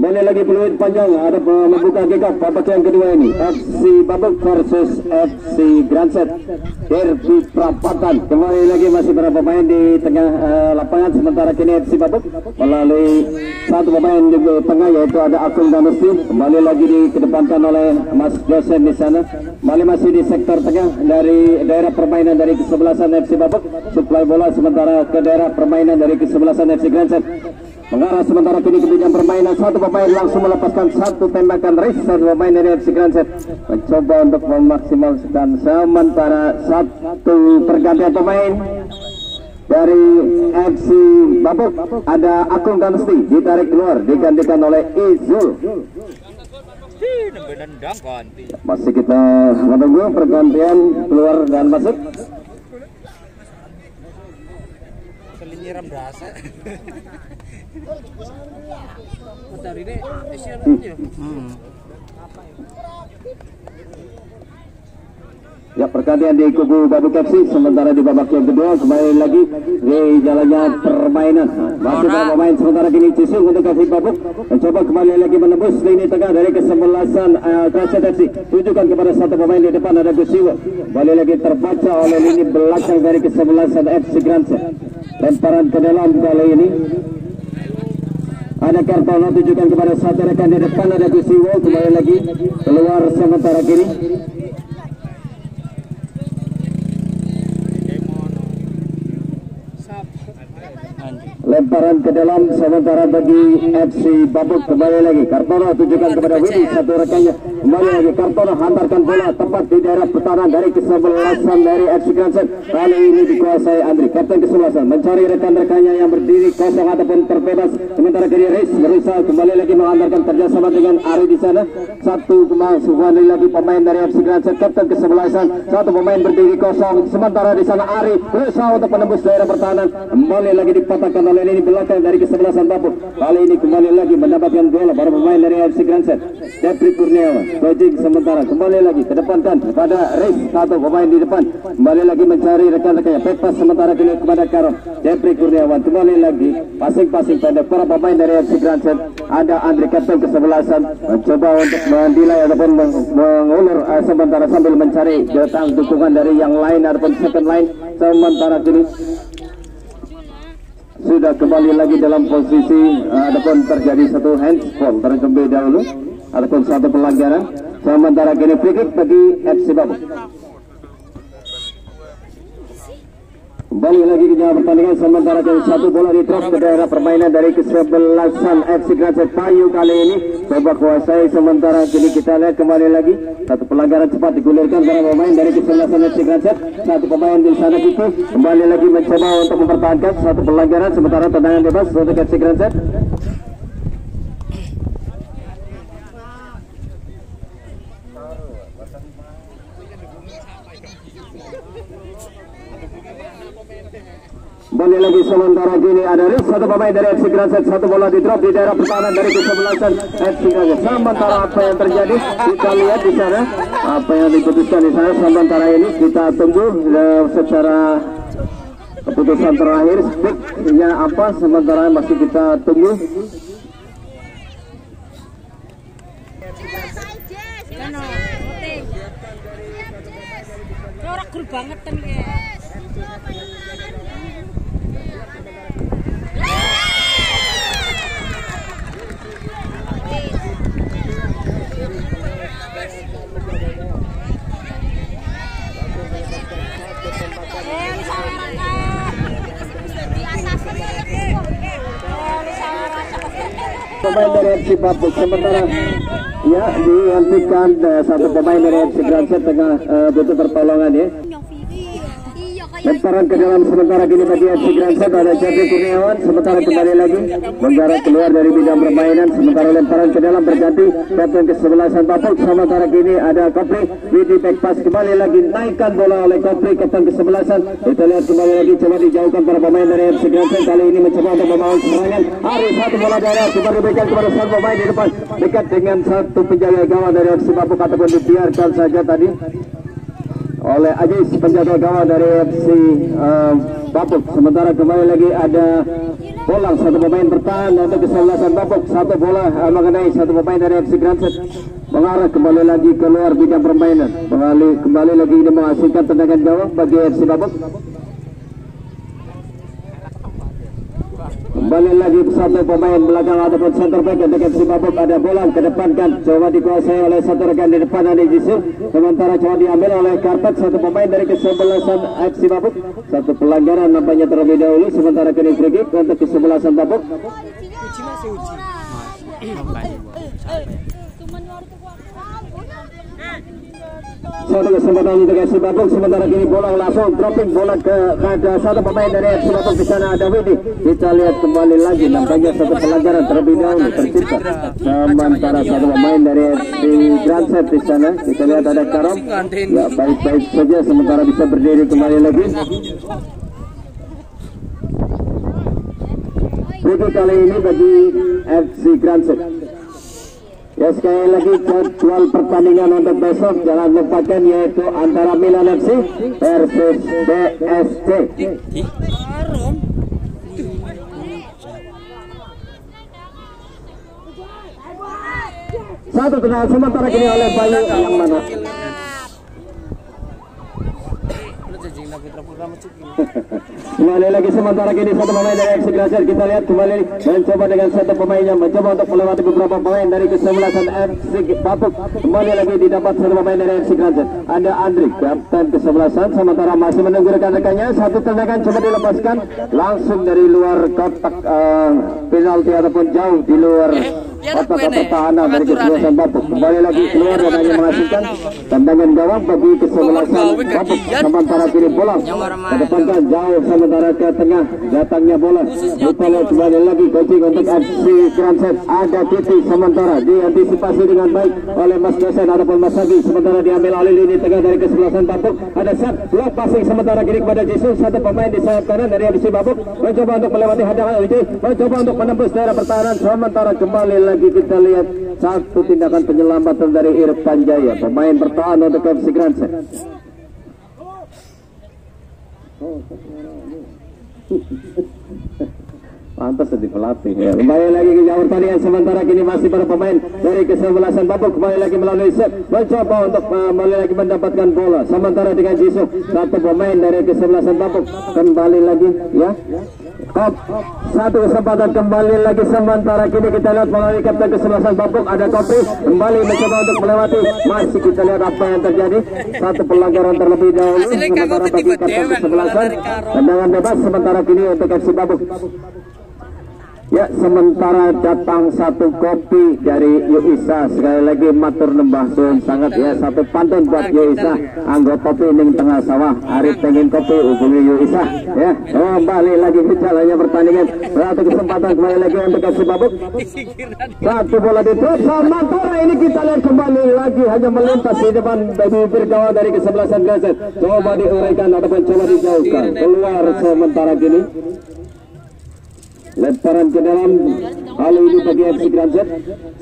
Kembali lagi peluit panjang, ada membuka kick off babak yang kedua ini. FC Babuk versus FC Grandset. Derby perapatan. Kembali lagi masih beberapa pemain di tengah lapangan, sementara kini FC Babuk melalui satu pemain di tengah yaitu ada Akung Danusti. Kembali lagi dikedepankan oleh Mas Dosen di sana. Kembali masih di sektor tengah dari daerah permainan dari kesebelasan FC Babuk. Suplai bola sementara ke daerah permainan dari kesebelasan FC Grandset. Mengarah sementara kini ke bidang permainan, satu pemain langsung melepaskan satu tembakan race, satu pemain dari FC Grandset mencoba untuk memaksimalkan, sementara satu pergantian pemain dari FC Babuk ada Akung Danusti ditarik keluar digantikan oleh Izul. Masih kita menunggu pergantian keluar dan masuk. Nyiram berasa. Ya, pergantian di kubu Babuk FC, sementara di babak yang kedua kembali lagi di jalannya permainan. Masih bermain sementara kini Cisung untuk FC Babuk mencoba kembali lagi menembus lini tengah dari kesebelasan Grandset FC. Tunjukkan kepada satu pemain di depan ada Gusiwo. Kembali lagi terbaca oleh lini belakang dari kesebelasan FC Grandset. Lemparan ke dalam kali ini ada Kartono, tunjukkan kepada satu rekan di depan ada Gusiwo. Kembali lagi keluar sementara kiri. Lemparan ke dalam sementara bagi FC Babuk. Kembali lagi Kartono, tunjukkan kepada Widi, satu rekannya. Kembali lagi Kartono hantarkan bola tepat di daerah pertahanan dari kesebelasan dari FC Grandset. Kali ini dikuasai Andri, kapten kesebelasan, mencari rekan-rekannya yang berdiri kosong ataupun terbebas. Sementara kiri Reis berusaha kembali lagi menghantarkan kerjasama dengan Ari di sana. Satu kembali lagi pemain dari FC Grandset, kapten kesebelasan, satu pemain berdiri kosong. Sementara di sana Ari berusaha untuk menembus daerah pertahanan. Kembali lagi dipatahkan oleh ini belakang dari kesebelasan Babuk. Kali ini kembali lagi mendapatkan bola para pemain dari FC Grandset. Jeffrey Kurniawan Projing sementara kembali lagi kedepankan kepada Reis, satu pemain di depan. Kembali lagi mencari rekan-rekannya. Pepas sementara kini kepada Karom. Jeffrey Kurniawan kembali lagi passing pendek para pemain dari FC Grandset. Ada Andri, kapten kesebelasan, mencoba untuk mendilai ataupun mengulur sementara sambil mencari datang dukungan dari yang lain ataupun second line. Sementara kini sudah kembali lagi dalam posisi ataupun terjadi satu handball terlebih dahulu ataupun satu pelanggaran. Sementara kini free kick bagi FC Babuk. Kembali lagi ke jalan pertandingan, sementara kini satu bola di drop ke daerah permainan dari kesebelasan FC Grandset. Payu kali ini coba kuasai, sementara kini kita lihat kembali lagi satu pelanggaran cepat digulirkan para pemain dari kesebelasan FC Grandset. Satu pemain di sana itu kembali lagi mencoba untuk mempertahankan satu pelanggaran, sementara tendangan bebas untuk FC Grandset. Kembali lagi sementara gini ada Riz, satu pemain dari FC Grandset, satu bola di drop di daerah pertahanan dari kesebelasan FC Grandset. Sementara apa yang terjadi kita lihat di sana, apa yang diputuskan di sana. Sementara ini kita tunggu secara keputusan terakhir speaknya apa, sementara masih kita tunggu. Orang cool banget kan guys. Pemain dari FC Babuk, sementara ya dihentikan satu pemain dari FC Grandset tengah butuh pertolongan ya. Lemparan ke dalam sementara kini bagi FC Grandset ada Jeffrey Kurniawan, sementara kembali lagi mengarah keluar dari bidang permainan, sementara lemparan ke dalam berganti kapten kesebelasan Babuk. Sementara kini ada Kopri Widi back pass, kembali lagi naikkan bola oleh Kopri kapten kesebelasan. Kita lihat kembali lagi coba dijauhkan para pemain dari FC Grandset, kali ini mencoba untuk membangun serangan. Hari satu bola daerah coba diberikan kepada satu pemain di depan dekat dengan satu penjaga gawang dari FC Babuk ataupun dibiarkan saja tadi oleh Ajis, penjaga gawang dari FC Babuk. Sementara kembali lagi ada bola, satu pemain bertahan untuk kesebelasan Babuk. Satu bola mengenai satu pemain dari FC Granset, mengarah kembali lagi keluar bidang permainan. Kembali lagi ini menghasilkan tendangan gawang bagi FC Babuk. Kembali lagi satu pemain belakang ataupun center back untuk FC Babuk. Ada bola ke depan kan, coba dikuasai oleh satu rekan di depan Andi Jisu. Sementara coba diambil oleh karpet satu pemain dari kesebelasan FC Babuk. Satu pelanggaran nampaknya terlebih dahulu. Sementara kini free kick untuk kesebelasan Babuk. Uji masih uji. Satu kesempatan untuk FC Babuk. Sementara kini bola langsung dropping bola ke satu pemain dari FC Babuk. Di sana ada Widi. Kita lihat kembali lagi nampaknya satu pelanggaran terlebih dahulu tercipta. Sementara satu pemain dari FC Granset di sana. Kita lihat ada Karom. Ya baik-baik saja. Sementara bisa berdiri kembali lagi. Free kali ini bagi FC Granset. Ya sekali lagi jadwal pertandingan untuk besok jangan lupakan yaitu antara Milan FC versus BSC. Satu tendangan sementara kini oleh Bayu yang mana? Kembali lagi sementara kini satu pemain dari FC Granset. Kita lihat kembali mencoba dengan satu pemainnya mencoba untuk melewati beberapa pemain dari kesebelasan FC Babuk. Kembali lagi didapat satu pemain dari FC Granset. Ada Andri, kapten kesebelasan. Sementara masih menunggu rekan-rekannya. Satu tendangan coba dilepaskan langsung dari luar kotak penalti ataupun jauh di luar kotak pertahanan dari kesebelasan Babuk. Kembali lagi keluar dan hanya menghasilkan tendangan gawang bagi kesebelasan Babuk. Sementara kini bola kedepankan jauh sementara ke tengah datangnya bola. Kita lihat kembali lagi coaching untuk FC Granset. Ada Titi sementara diantisipasi dengan baik oleh Mas Dosen ataupun Mas Sagi. Sementara diambil oleh lini tengah dari kesebelasan Babuk. Ada Sat block passing sementara kiri kepada Jesus. Satu pemain di sayap kanan dari FC Babuk mencoba untuk melewati hadangan itu, mencoba untuk menembus daerah pertahanan. Sementara kembali lagi kita lihat satu tindakan penyelamatan dari Irfan Jaya, pemain bertahan untuk FC Granset. Pantas jadi pelatih ya. Kembali lagi ke jauh pertandingan sementara kini masih para pemain dari kesebelasan Babuk kembali lagi melalui set mencoba untuk kembali lagi mendapatkan bola sementara dengan Jisoo satu pemain dari kesebelasan Babuk kembali lagi ya. Satu kesempatan kembali lagi sementara kini kita lihat melalui kapten kesebelasan Babuk ada Kopri kembali mencoba untuk melewati, masih kita lihat apa yang terjadi, satu pelanggaran terlebih dahulu sementara bagi kapten kesebelasan, tendangan bebas sementara kini untuk FC Babuk. Ya sementara datang satu kopi dari Yuisa, sekali lagi matur nembah suun sangat ya, satu pantun buat Yuisa anggap kopi ning tengah sawah, Arif pengen kopi hubungi Yuisa ya. Kembali lagi ke jalannya pertandingan, satu kesempatan kembali lagi untuk FC Babuk, satu bola di drop sementara ini kita lihat kembali lagi hanya melintas di depan bibir gawang dari kesebelasan Granset, coba diuraikan ataupun coba dijauhkan keluar sementara gini. Lemparan ke dalam kali ini bagi FC Granset.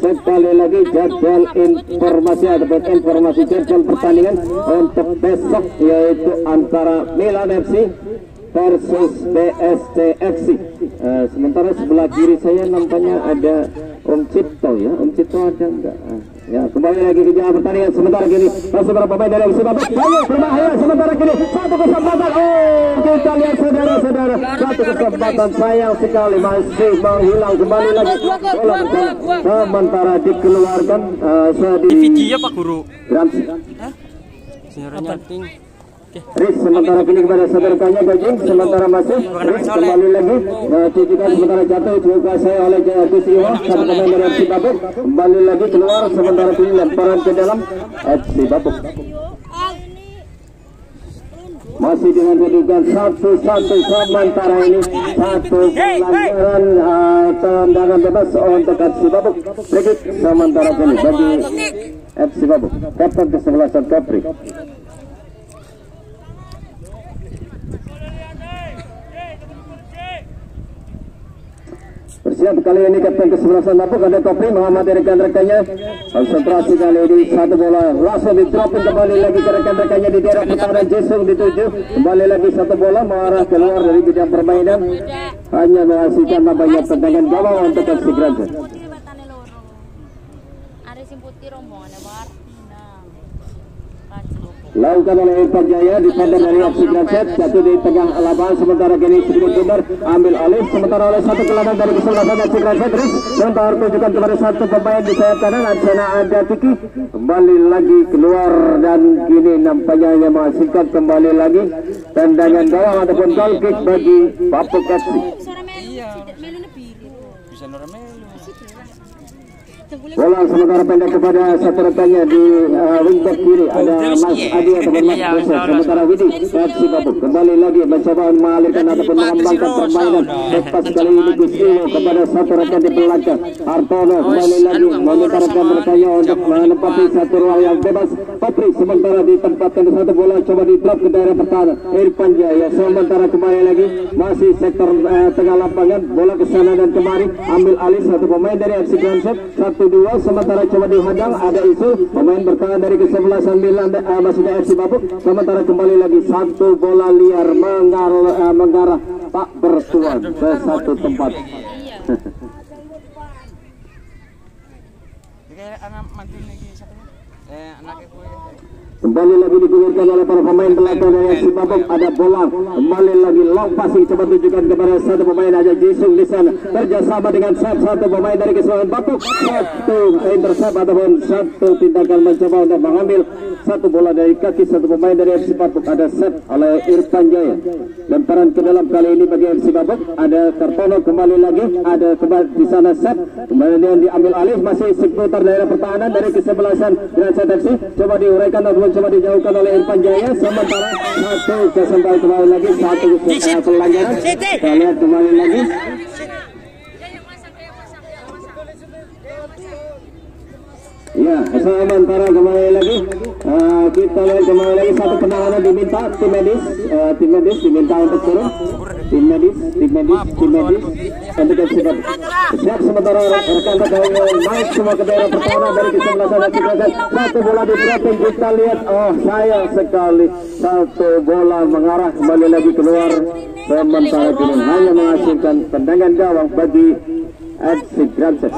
Sekali lagi jadwal informasi ataupun informasi jadwal pertandingan untuk besok yaitu antara Milan FC versus BSC FC. Sementara sebelah kiri saya nampaknya ada Om Cipto ya. Om Cipto ada enggak? Ya kembali lagi ke jalan pertandingan sementara kini masih berapa pemain dari FC Babuk banyak berbahaya sementara kini satu kesempatan, kita lihat saudara-saudara satu kesempatan sayang sekali masih menghilang kembali lagi bola sementara dikeluarkan di video Pak Guru. Riz sementara kini kepada saudara-saudaranya Gajing sementara masih Riz kembali lagi dikitar sementara jatuh juga saya oleh Gus Iwa satu pemain dari FC Babuk kembali lagi keluar sementara kini lemparan ke dalam FC Babuk masih dengan kedudukan 1-1 sementara ini satu pelanggaran tendangan bebas untuk FC Babuk. Free sementara kini bagi FC Babuk kapten kesebelasan Kapri. bersiap kali ini kapten kesebelasan Babuk ada Topri Muhammad dari rekan-rekannya. Konsentrasi kali ini satu bola langsung di dropping kembali lagi ke rekan-rekannya di daerah pertahanan. Jesung dituju kembali lagi satu bola mengarah keluar dari bidang permainan, hanya menghasilkan banyak tendangan gawang untuk FC Granset. Lakukan oleh Irfan Jaya di pandang dari FC Granset, jatuh di tengah lapangan sementara kini sedikit benar ambil alih sementara oleh satu gelandang dari kesebelasan FC Granset. Terus sementara tunjukkan kepada satu pemain di sayap kanan, sana ada Tiki kembali lagi keluar dan kini nampaknya hanya menghasilkan kembali lagi tendangan gawang ataupun goal kick bagi Babuk FC. Bola sementara pendek kepada satu rekannya di wingback kiri ada Mas Adi ataupun Mas Joseph. Sementara Widi FC Babuk kembali lagi mencoba mengalirkan ataupun mengembangkan permainan. Lepas kali ini Gusino kepada satu rekan di belakang. Hartono kembali lagi meminta rekan-rekannya untuk menempati satu ruang yang bebas. Patri sementara ditempatkan di satu bola coba di drop ke daerah pertahanan. Irfan Jaya sementara kembali lagi masih sektor tengah lapangan, bola ke sana dan kemari, ambil alih satu pemain dari FC Granset. 1-2 sementara coba dihadang, ada isu pemain bertahan dari kesebelasan Milan maksudnya FC Babuk. Sementara kembali lagi satu bola liar mengarah tak bertuan ke satu tempat. Kembali lagi digulirkan oleh para pemain belakang dari FC Babuk. Ada bola kembali lagi long passing coba tunjukkan kepada satu pemain aja Jisung di sana kerjasama dengan satu pemain dari kesebelasan Babuk. Satu intercept ataupun satu tindakan mencoba untuk mengambil satu bola dari kaki satu pemain dari FC Babuk. Ada set oleh Irfan Jaya, lemparan ke dalam kali ini bagi FC Babuk. Ada Kartono kembali lagi, ada kembali di sana set kemudian diambil alih masih seputar daerah pertahanan dari kesebelasan Granset FC. Coba diuraikan ataupun coba dijauhkan oleh Irfan Jaya. Sementara satu kesempatan kembali lagi satu pelanggaran. Kita lihat kembali lagi. Ya, sementara kembali lagi kita lihat kembali lagi satu penanganan diminta tim medis diminta untuk turun. Tim medis untuk siap. Siap sementara rekan-rekan naik semua ke daerah pertahanan dari kesebelasan FC Granset. Satu bola di dropping, kita lihat sayang sekali satu bola mengarah kembali lagi keluar. Sementara kini hanya menghasilkan tendangan gawang bagi FC Granset.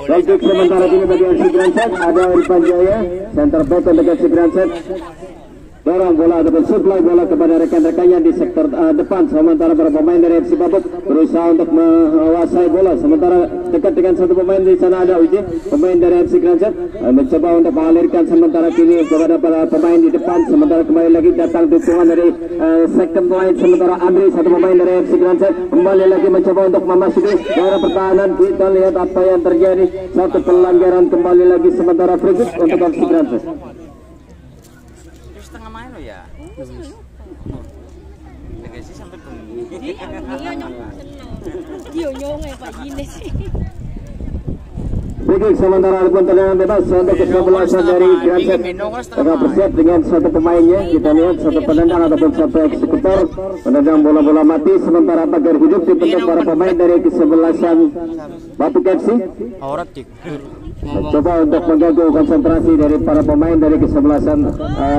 Logik sementara kini bagi FC Granset ada Irfan Jaya, center back untuk FC Granset. Dorong bola ataupun supply bola kepada rekan-rekannya di sektor depan. Sementara para pemain dari FC Babuk berusaha untuk menguasai bola. Sementara dekat dengan satu pemain di sana ada Uji, pemain dari FC Granset mencoba untuk mengalirkan sementara kini kepada para pemain di depan. Sementara kembali lagi datang dukungan dari second line. Sementara Andri satu pemain dari FC Granset kembali lagi mencoba untuk memasuki daerah pertahanan. Kita lihat apa yang terjadi. Satu pelanggaran kembali lagi sementara free kick untuk FC Granset. Bigik sementara pun tendangan bebas untuk kesebelasan dari Granset. Tengah bersiap dengan satu pemainnya. Kita lihat satu penendang ataupun satu eksekutor menendang bola-bola mati. Sementara pagar hidup dibentuk para pemain dari kesebelasan Babuk FC. Coba untuk mengganggu konsentrasi dari para pemain dari kesebelasan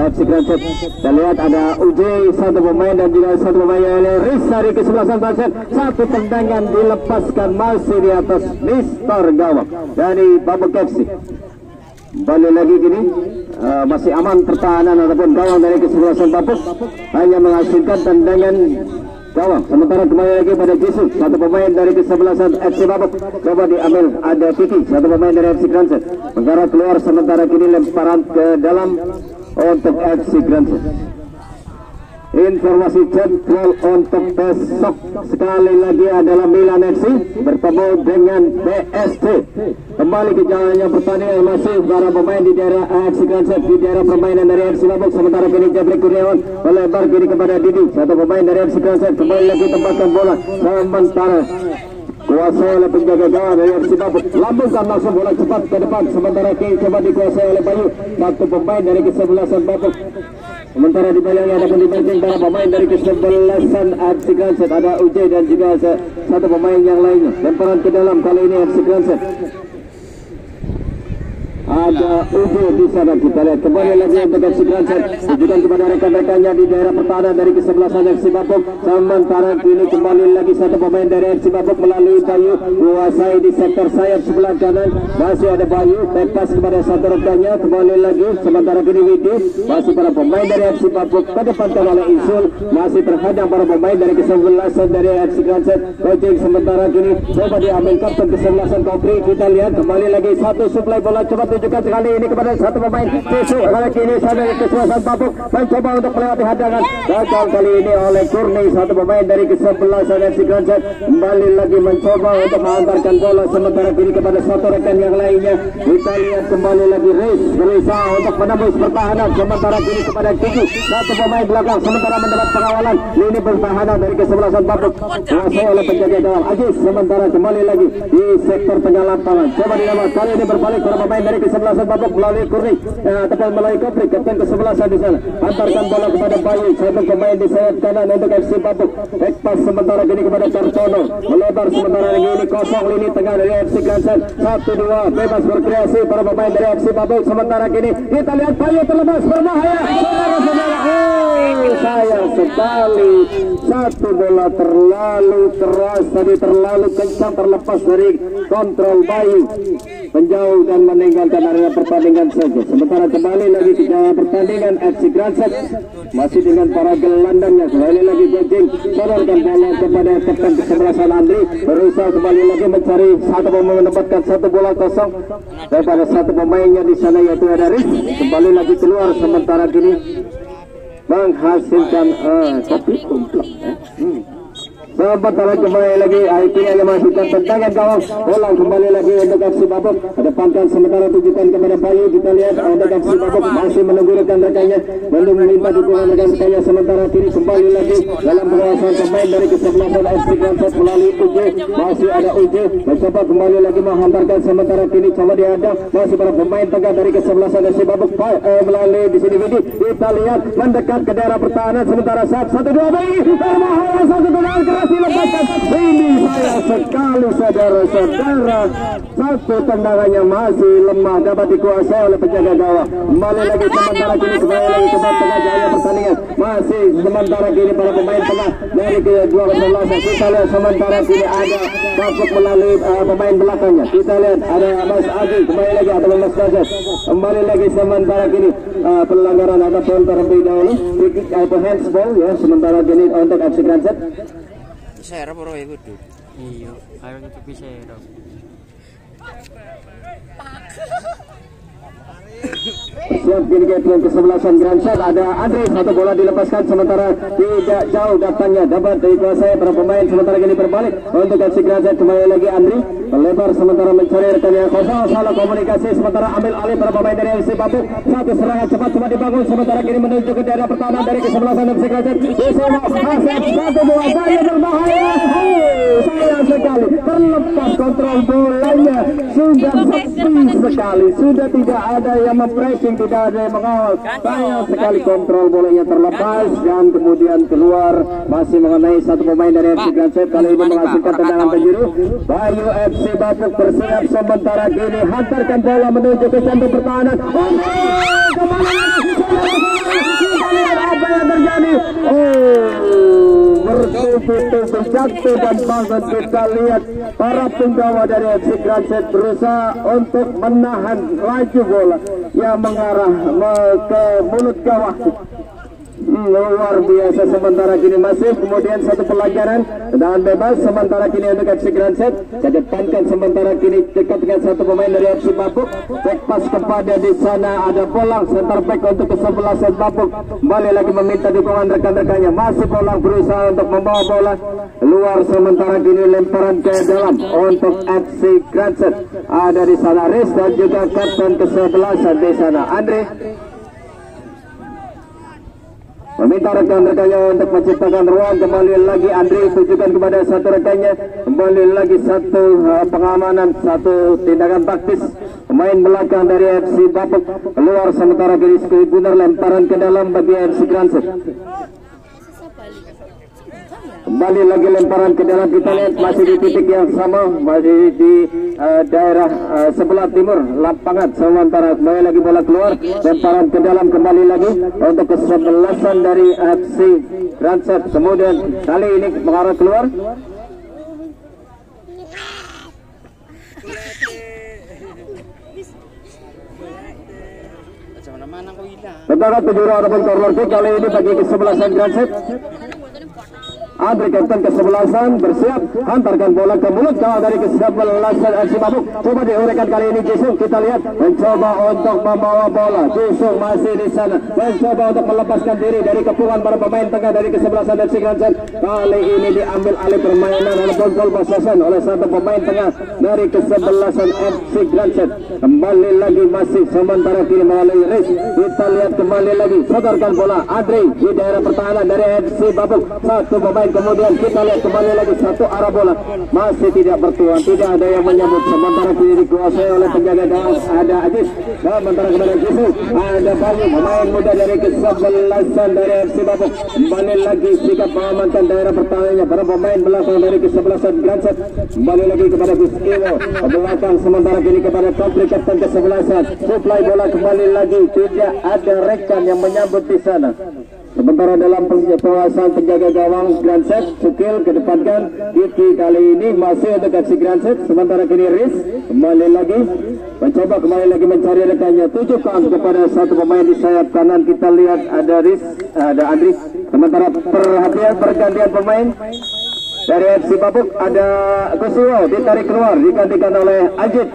FC Granset. Kita lihat ada UJ satu pemain dan juga satu pemain oleh Riz dari kesebelasan Granset. Satu tendangan dilepaskan masih di atas Mister gawang dari Babuk FC. Kembali lagi gini masih aman pertahanan ataupun gawang dari kesebelasan Babuk, hanya menghasilkan tendangan gawang. Sementara kembali lagi pada Jisung, satu pemain dari kesebelasan FC Babuk. Coba diambil, ada Tiki, satu pemain dari FC Granset mengarah keluar. Sementara kini lemparan ke dalam untuk FC Granset. Informasi jadwal untuk besok sekali lagi adalah Milan FC bertemu dengan BSD. Kembali ke jalannya pertandingan masih para pemain di daerah FC Granset di daerah permainan dari FC Babuk. Sementara kini Jeffrey Kurniawan melebar kiri kepada Didi, satu pemain dari FC Granset kembali lagi tempatkan bola. Sementara kuasai oleh penjaga gawang dari FC Babuk, lambungkan langsung bola cepat ke depan. Sementara kini coba dikuasai oleh Bayu, satu pemain dari kesebelasan Babuk. Sementara di belakangnya ada pendidikan para pemain dari kesebelasan FC Granset, ada UJ dan juga satu pemain yang lainnya. Lemparan ke dalam kali ini FC Granset. Ada UJ di sana, kita lihat kembali lagi untuk FC Granset, tujukan kepada rekan-rekannya di daerah pertahanan dari kesebelasan FC Babuk. Sementara kini kembali lagi satu pemain dari FC Babuk melalui Bayu, menguasai di sektor sayap sebelah kanan. Masih ada Bayu, lepas kepada satu rekannya, kembali lagi. Sementara kini Widi, masih para pemain dari FC Babuk kedepankan oleh Insul, masih terhadang para pemain dari kesebelasan dari FC Granset. Coaching sementara kini coba diambil kapten kesebelasan Kopri. Kita lihat kembali lagi satu suplai bola, coba tunjukkan sekali ini kepada satu pemain Susu. Kali ini sana dari kesebelasan Babuk mencoba untuk melewati hadangan, gagal kali ini oleh Kurni, satu pemain dari kesebelasan FC Granset. Kembali lagi mencoba untuk menghantarkan bola, sementara kini kepada satu rekan yang lainnya. Kita lihat kembali lagi Riz berusaha untuk menembus pertahanan, sementara kini kepada Kiki, satu pemain belakang, sementara mendapat pengawalan lini pertahanan dari kesebelasan Babuk menguasai oleh penjaga gawang Ajis. Sementara kembali lagi di sektor tengah lapangan, coba dilawan, kali ini berbalik para pemain dari kesebelasan Babuk melalui Kurni, tepat melalui Kopri, kapten kesebelasan di sana. Antarkan bola kepada Bayu, satu pemain di sayap kanan untuk FC Babuk. Back pass sementara kini kepada Kartono, melebar sementara lagi ini kosong lini tengah dari FC Granset. 1-2 bebas berkreasi para pemain dari FC Babuk. Sementara kini kita lihat Bayu terlepas, berbahaya. Sayang sekali, satu bola terlalu keras tadi, terlalu kencang, terlepas dari kontrol Bayu, menjauh dan meninggalkan area pertandingan saja. Sementara kembali lagi ke jalan pertandingan FC Granset masih dengan para gelandangnya. Kembali lagi Gojeng, sodorkan bola kepada kapten kesebelasan Andri, berusaha kembali lagi mencari satu pemain, menempatkan satu bola kosong daripada satu pemainnya di sana yaitu ada Riz. Kembali lagi keluar, sementara kini menghasilkan tapi kumplak. Sementara kembali lagi akhirnya menghasilkan tendangan gawang, bola kembali lagi untuk FC Babuk. Kedepankan sementara tujukan kepada Bayu. Kita lihat untuk FC Babuk masih menunggu rekan-rekannya, belum meminta dukungan rekan-rekannya. Sementara kini kembali lagi dalam penguasaan pemain dari kesebelasan FC Granset melalui UJ, masih ada UJ mencoba kembali lagi menghantarkan, sementara kini coba dihadang masih para pemain tengah dari kesebelasan FC Babuk melalui di sini Widi. Kita lihat mendekat ke daerah pertahanan, sementara saat 1-2 Bayu berbahaya, satu tendangan keras dilepaskan. Ini sayang sekali saudara-saudara, satu tendangannya masih lemah, dapat dikuasai oleh penjaga gawang. Kembali lagi sementara kini kembali lagi ke tengah jaya pertandingan, masih sementara kini para pemain tengah dari kedua kesebelasan. Kita lihat sementara kini ada Babuk melalui pemain belakangnya. Kita lihat ada Mas Adi, kembali lagi atau Mas Gajet. Kembali lagi sementara kini pelanggaran ada foul terlebih dahulu, free kick atau handsball ya. Sementara kini untuk FC Granset. Saya apa roh itu? Iya, ayo kita bisa dong. Siap kini ke kesebelasan Granset, ada Andre, satu bola dilepaskan, sementara tidak jauh datangnya, dapat dikuasai para pemain. Sementara kini berbalik untuk FC Granset, kembali lagi Andre melebar sementara mencari rekannya kosong, salah komunikasi, sementara ambil alih para pemain dari FC Babuk. Satu serangan cepat coba dibangun, sementara kini menuju ke daerah pertahanan dari kesebelasan FC Granset. Satu bola Bayu berbahaya, sayang sekali terlepas kontrol bolanya, sudah sepi sekali, sudah tidak ada yang mempressing, tidak ada yang mengawal. Sayang sekali kontrol bolanya terlepas dan kemudian keluar, masih mengenai satu pemain dari FC Granset. Kali ini menghasilkan tendangan penjuru. Bayu FC Babuk bersiap, sementara kini hantarkan bola menuju ke jantung pertahanan. Apa yang terjadi? Bertubi-tubi jatuh dan bangun. Kita lihat para penggawa dari FC Granset berusaha untuk menahan laju bola yang mengarah ke mulut gawang. Luar biasa. Sementara kini masih kemudian satu pelanggaran dan bebas, sementara kini untuk FC Granset. Kedepankan sementara kini dekat dengan satu pemain dari FC Babuk. Back pass kepada di sana ada Polang, center back untuk kesebelasan Babuk. Kembali lagi meminta dukungan rekan-rekannya, masih Polang berusaha untuk membawa bola luar, sementara kini lemparan ke dalam untuk FC Granset. Ada di sana Riz dan juga kapten kesebelasan di sana Andre. minta rekan-rekannya untuk menciptakan ruang. Kembali lagi Andri tujukan kepada satu rekannya, kembali lagi satu pengamanan, satu tindakan taktis. Pemain belakang dari FC Bapuk keluar, sementara Rizky Gunar lemparan ke dalam bagi FC Granset. Kembali lagi lemparan ke dalam, kita lihat masih di titik yang sama, masih di daerah sebelah timur lapangan. Sementara kembali lagi bola keluar, lemparan ke dalam kembali lagi untuk kesebelasan dari FC Granset. Kemudian kali ini mengarah keluar. Tentara penjuru ataupun corner kick kali ini bagi kesebelasan Granset. Andri kapten kesebelasan bersiap, hantarkan bola ke mulut gawang dari kesebelasan FC Bapuk. Coba diuraikan kali ini Jisung, kita lihat mencoba untuk membawa bola. Jisung masih di sana, mencoba untuk melepaskan diri dari kepungan para pemain tengah dari kesebelasan FC Granset. Kali ini diambil alih permainan oleh ball possession oleh satu pemain tengah dari kesebelasan FC Granset. Kembali lagi masih sementara kini melalui Riz. Kita lihat kembali lagi, sodorkan bola Andri di daerah pertahanan dari FC Bapuk. Satu pemain, kemudian kita lihat kembali lagi satu arah bola masih tidak bertuan, tidak ada yang menyambut. Sementara kini dikuasai oleh penjaga gawang, ada Ajis. Sementara kepada Jisu ada Banyu, pemain muda dari kesebelasan dari FC Bapuk. Kembali lagi sikap mengamankan daerah pertahanannya para pemain belakang dari kesebelasan Granset. Kembali lagi kepada Biskiwo ke belakang, sementara kini kepada Kopli kapten kesebelasan. Supply bola kembali lagi, tidak ada rekan yang menyambut di sana. Sementara dalam penguasaan penjaga gawang Granset, Sukil kedepankan Kiki kali ini masih untuk FC Granset. Sementara kini Riz kembali lagi mencoba kembali lagi mencari rekannya, tujukan kepada satu pemain di sayap kanan. Kita lihat ada Riz, ada Andri. Sementara pergantian pemain dari FC Bapuk, ada Kusiwo ditarik keluar, digantikan oleh Ajit.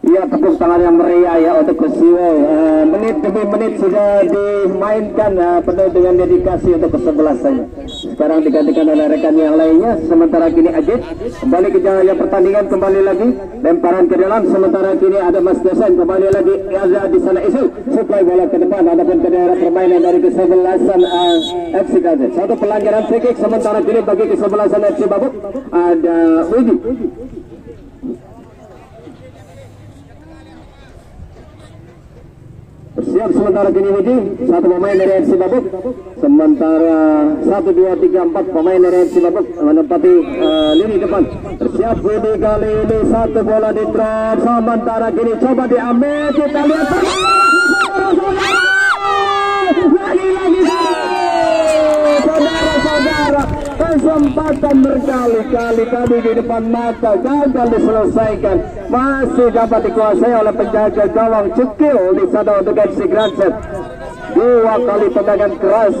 Iya, tepuk tangan yang meriah ya untuk Kusiwo. Menit demi menit sudah dimainkan penuh dengan dedikasi untuk kesebelasannya. Sekarang digantikan oleh rekan yang lainnya. Sementara kini Ajit kembali ke jalannya pertandingan, kembali lagi lemparan ke dalam. Sementara kini ada Mas Desen, kembali lagi ada di sana Isu. Supply bola ke depan, adapun ke daerah permainan dari kesebelasan FC Granset. Satu pelanggaran free kick. Sementara kini bagi kesebelasan FC Bapuk ada Widi. Bersiap sementara kini Widi, satu pemain dari FC Bapuk. Sementara 1, 2, 3, 4 pemain dari FC Bapuk menempati lini depan. Bersiap Widi kali ini, satu bola di drop. Sementara kini coba diambil, kita lihat lagi-lagi saudara-saudara, kesempatan berkali-kali tadi di depan mata gagal diselesaikan. Masih dapat dikuasai oleh penjaga gawang Cukil di sana untuk FC Granset. 2 kali tendangan keras,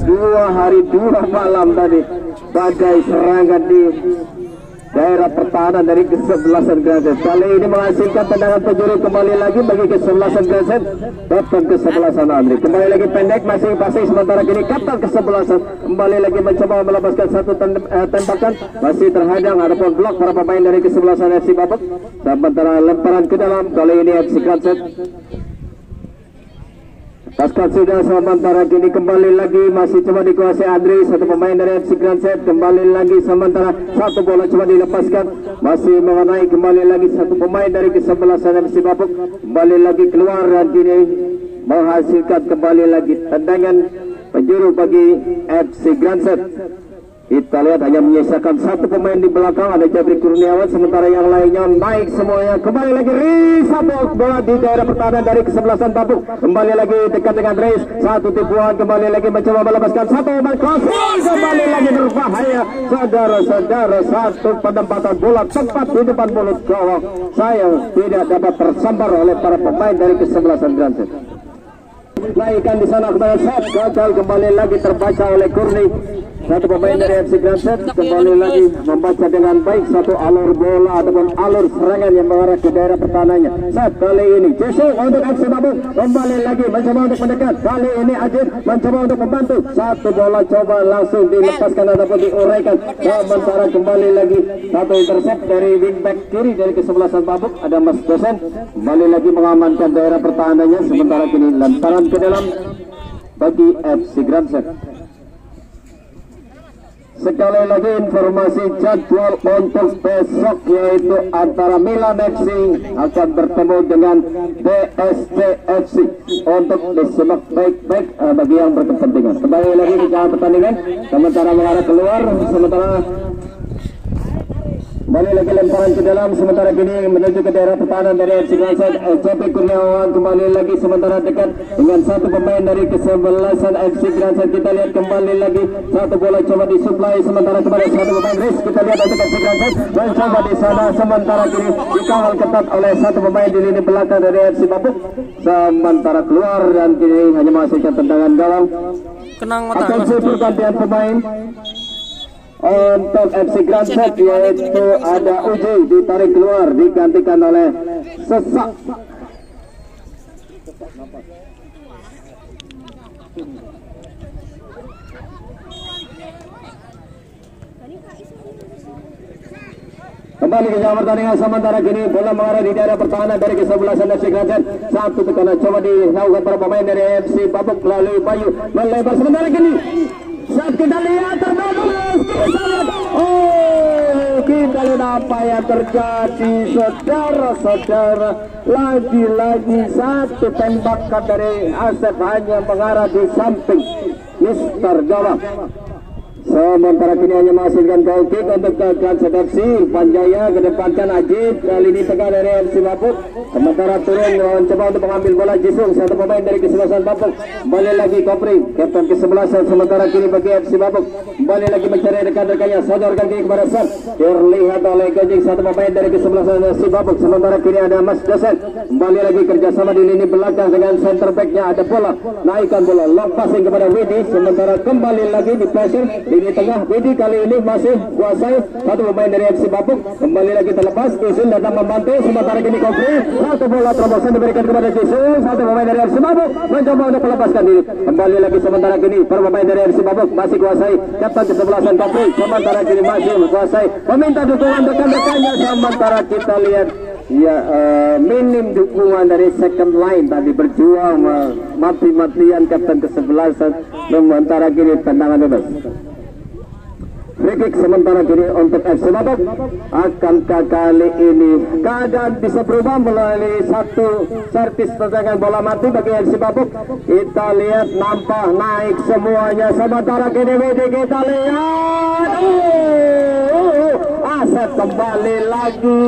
2 hari 2 malam tadi badai serangan di daerah pertahanan dari kesebelasan Granset. Kali ini menghasilkan tendangan penjuru kembali lagi bagi kesebelasan Granset. Kapten kesebelasan Andri kembali lagi pendek, masing-masing. Sementara kini kapten kesebelasan kembali lagi mencoba melepaskan satu tembakan, masih terhadang adapun blok para pemain dari kesebelasan FC Bapuk. Sementara lemparan ke dalam, kali ini FC Granset Paskan sudah. Sementara kini kembali lagi masih coba dikuasai Andri, satu pemain dari FC Granset. Kembali lagi sementara satu bola coba dilepaskan, masih mengenai kembali lagi satu pemain dari kesebelasan FC Bapuk. Kembali lagi keluar dan kini menghasilkan kembali lagi tendangan penjuru bagi FC Granset. Kita lihat hanya menyisakan satu pemain di belakang, ada Jabri Kurniawan, sementara yang lainnya naik semuanya. Kembali lagi Riz, satu bola di daerah pertahanan dari kesebelasan Bapuk. Kembali lagi dekat dengan Riz, satu tipuan, kembali lagi mencoba melepaskan satu umpan crossing, kembali lagi berbahaya. Saudara-saudara, satu penempatan bola tepat di depan mulut gawang. Sayang tidak dapat tersambar oleh para pemain dari kesebelasan Granset. Naikkan di sana kepada shot, gagal kembali lagi terbaca oleh Kurni. satu pemain dari FC Granset kembali lagi membaca dengan baik satu alur bola ataupun alur serangan yang mengarah ke daerah pertahanannya. Saat kali ini Jesung untuk FC Babuk kembali lagi mencoba untuk mendekat. Kali ini Ajit mencoba untuk membantu. Satu bola coba langsung dilepaskan ataupun diuraikan. Sementara kembali lagi satu intercept dari wingback kiri dari kesebelasan Babuk ada Mas Dosen kembali lagi mengamankan daerah pertahanannya. Sementara kini lemparan ke dalam bagi FC Granset. Sekali lagi informasi jadwal untuk besok yaitu antara Milan FC akan bertemu dengan DSC FC untuk disimak baik-baik bagi yang berkepentingan. Kembali lagi ke jalan pertandingan sementara mengarah keluar, sementara kembali lagi lemparan ke dalam, sementara kini menuju ke daerah pertahanan dari FC Granset. Copi Kurniawan kembali lagi sementara dekat dengan satu pemain dari kesebelasan FC Granset. Kita lihat kembali lagi satu bola coba disuplai sementara kepada satu pemain Riz. Kita lihat untuk FC Granset mencoba di sana, sementara kini dikawal ketat oleh satu pemain di lini belakang dari FC Babuk. Sementara keluar dan kini hanya menghasilkan tendangan gawang. Akan pergantian pemain untuk FC Granset yaitu ada Uji ditarik keluar digantikan oleh Sesak. Kembali ke jalan pertandingan sementara kini bola mengarah di daerah pertahanan dari kesebelasan FC Granset. Satu tekanan coba dilakukan para pemain dari FC Babuk melalui Bayu melebar sementara kini saat kita lihat terbatas, kita lihat apa yang terjadi saudara-saudara. Lagi-lagi satu tembakan dari Asep hanya mengarah di samping Mister Gawang. Sementara kini hanya menghasilkan goal kick untuk Granset FC. Panjaya kedepankan Ajit, kali ini tengah dari FC Babuk. Sementara turun mencoba untuk mengambil bola Jisung, satu pemain dari kesebelasan Babuk. Kembali lagi Kopri, kapten kesebelasan. Sementara kini bagi FC Babuk kembali lagi mencari rekan-rekannya, sodorkan kiri kepada Sam. Terlihat oleh Gajing, satu pemain dari kesebelasan FC Babuk. Sementara kini ada Mas Dosen, kembali lagi kerjasama di lini belakang dengan center backnya. Ada bola, naikkan bola, long passing kepada Widi. Sementara kembali lagi di pressure di tengah. Widi kali ini masih kuasai satu pemain dari FC Babuk. Kembali lagi terlepas, Jisun datang membantu. Sementara kini Kopri, satu bola terobosan diberikan kepada Jisun, satu pemain dari FC Babuk mencoba untuk melepaskan diri. Kembali lagi sementara kini para pemain dari FC Babuk masih kuasai kapten kesebelasan Kopri. Sementara kini masih kuasai meminta dukungan rekan-rekannya. Sementara kita lihat ya minim dukungan dari second line tadi berjuang mati-matian kapten kesebelasan. Sementara kini tendangan bebas. Free kick sementara kini untuk FC Babuk. Akankah kali ini keadaan bisa berubah melalui satu servis tendangan bola mati bagi FC Babuk? Kita lihat nampak naik semuanya. Sementara kini kita lihat Asep kembali lagi,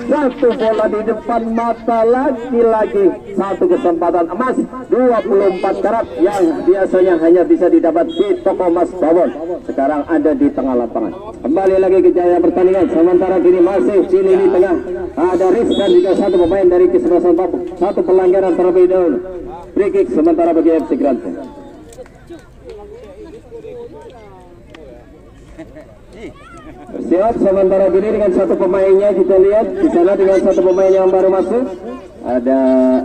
satu bola di depan mata lagi-lagi. Satu kesempatan emas 24 karat yang biasanya hanya bisa didapat di toko emas Bawon, sekarang ada di tengah lapangan. Kembali lagi ke jaya pertandingan. Sementara kini masih di lini tengah ada Riz dan juga satu pemain dari kesebelasan Babuk. Satu pelanggaran terlebih dahulu. Free kick sementara bagi FC Granset. Siap sementara kini dengan satu pemainnya, kita lihat di sana dengan satu pemain yang baru masuk. Ada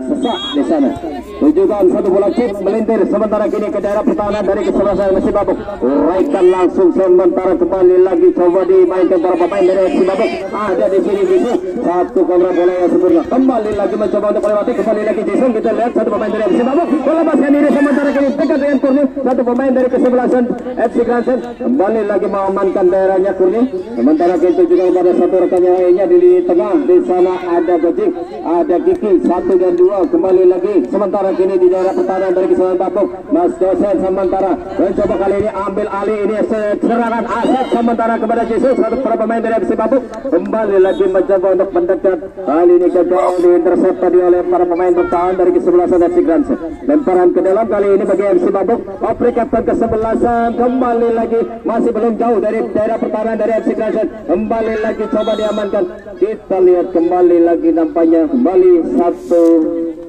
Sesak di sana. Tujukan satu bola chip melintir sementara kini ke daerah pertahanan dari kesebelasan FC Babuk. Uraikan langsung sementara kembali lagi coba dimainkan para pemain dari FC Babuk. Ada di sini Jisung, satu kontra bola yang sempurna. Kembali lagi mencoba untuk melewati, kembali lagi Jisung. Kita lihat satu pemain dari FC Babuk melepaskan diri sementara kini dekat dengan Kurni. Satu pemain dari kesebelasan FC Granset kembali lagi mengamankan daerahnya Kurni. Sementara kita juga pada satu rekannya lainnya di tengah. Di sana ada Gojing, ada Kiki. 1 dan 2 kembali lagi sementara kini di daerah pertahanan dari kesebelasan Babuk. Mas Dosen sementara mencoba kali ini ambil alih, ini serangan Asep sementara kepada Yesus, satu para pemain dari FC Babuk kembali lagi mencoba untuk mendekat. Kali ini gagal diintercept tadi oleh para pemain bertahan dari kesebelasan FC Granset. Lemparan ke dalam kali ini bagi FC Babuk. Opri kapten kesebelasan kembali lagi masih belum jauh dari daerah pertahanan dari FC Granset. Kembali lagi coba diamankan. Kita lihat kembali lagi nampaknya kembali satu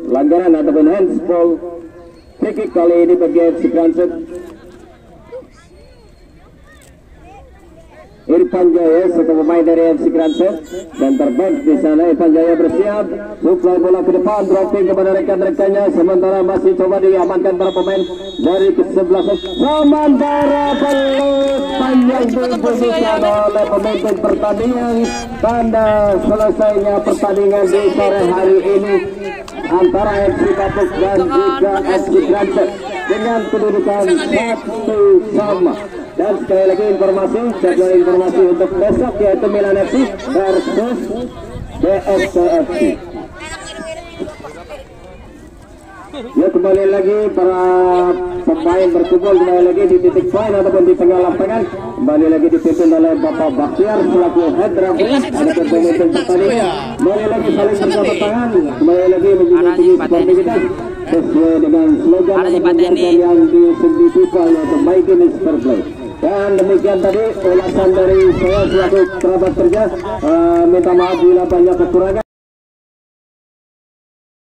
pelanggaran ataupun handsball. Free kick kali ini bagi FC Granset. Irfan Jaya, satu pemain dari FC Granset. Center back di sana Irfan Jaya bersiap, suplai bola ke depan, dropping kepada rekan-rekannya. Sementara masih coba diamankan para pemain dari kesebelasan. Sementara peluit panjang diberikan oleh pemimpin pertandingan. Tanda selesainya pertandingan di sore hari ini antara FC Babuk dan juga FC Granset dengan kedudukan 1-1. Dan sekali lagi jadwal informasi untuk besok yaitu Milan FC versus DSCFC. Ya, kembali lagi para pemain berkumpul kembali lagi di titik poin ataupun di tengah lapangan. Kembali lagi dipimpin oleh Bapak Bakhtiar selaku head referee ada pemimpin pertandingan. Kembali lagi saling berjabat tangan. Kembali lagi menjadi sportivitas sesuai dengan slogan yang disebut FIFA yaitu My Game is Fair Play. Dan demikian tadi ulasan dari saya selaku kerabat kerja. Minta maaf bila banyak kekurangan.